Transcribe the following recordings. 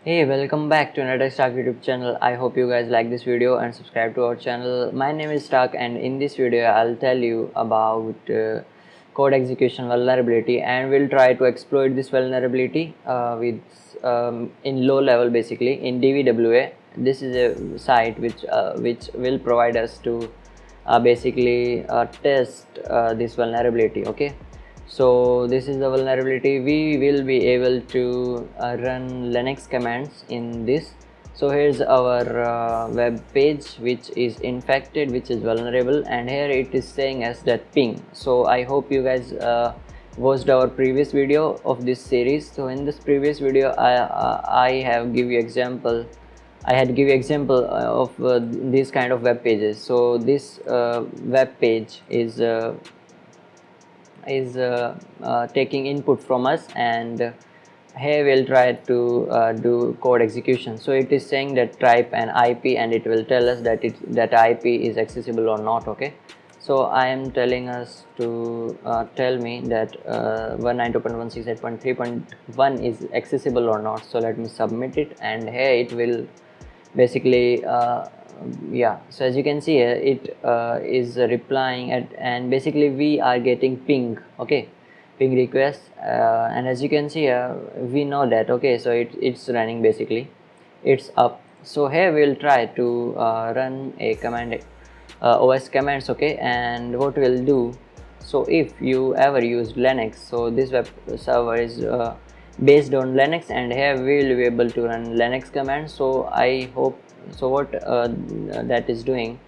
Hey, welcome back to NethaxStark YouTube channel. I hope you guys like this video and subscribe to our channel. My name is Stark, and in this video I'll tell you about code execution vulnerability, and we'll try to exploit this vulnerability with in low level, basically in DVWA. This is a site which will provide us to basically test this vulnerability. Okay, so this is the vulnerability. We will be able to run Linux commands in this. So here's our web page which is infected, which is vulnerable, and here it is saying us that ping. So I hope you guys watched our previous video of this series. So in this previous video I have give you example. I had give you example of these kind of web pages. So this web page is taking input from us, and here we'll try to do code execution. So it is saying that type an IP, and it will tell us that that IP is accessible or not. Okay, so I am telling us to tell me that 192.168.3.1 is accessible or not. So let me submit it, and here it will basically yeah, so as you can see here, it is replying and basically we are getting ping. Okay, ping request, and as you can see here, we know that. Okay, so it's running, basically it's up. So here we'll try to run a command, OS commands. Okay, and what we'll do, so if you ever used Linux, so this web server is based on Linux, and here we will be able to run Linux commands. So I hope, so what that is doing,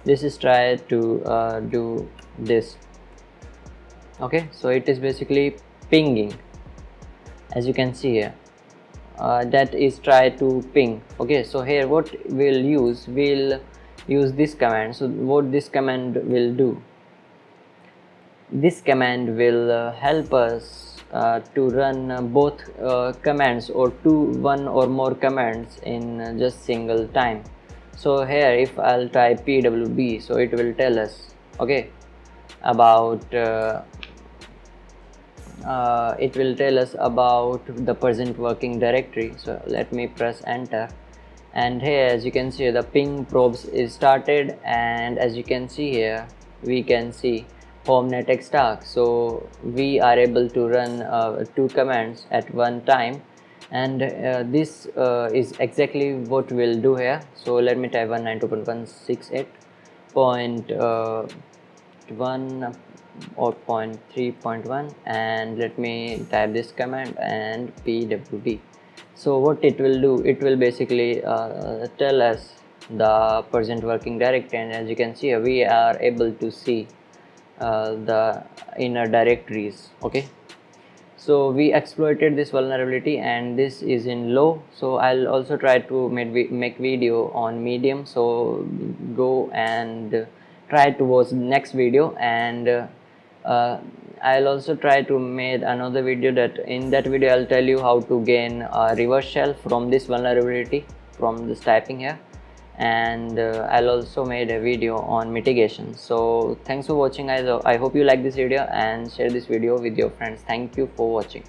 this is try to do this. Okay, so it is basically pinging, as you can see here, that is try to ping. Okay, so here what we'll use this command. So what this command will do, this command will help us to run both commands, or one or more commands in just single time. So here if I'll type pwb, so it will tell us, okay, about it will tell us about the present working directory. So let me press enter, and here as you can see, the ping probes is started, and as you can see here, we can see home NethaxStark. So we are able to run two commands at one time, and this is exactly what we'll do here. So let me type 192.168.1 or 0.3.1, and let me type this command and pwd. So what it will do, it will basically tell us the present working directory, and as you can see, we are able to see the inner directories. Okay, so we exploited this vulnerability, and this is in low. So I'll also try to make video on medium, so go and try to watch the next video, and I'll also try to make another video, that in that video I'll tell you how to gain a reverse shell from this vulnerability, from this typing here, and I'll also made a video on mitigation. So thanks for watching, guys. I hope you like this video, and share this video with your friends. Thank you for watching.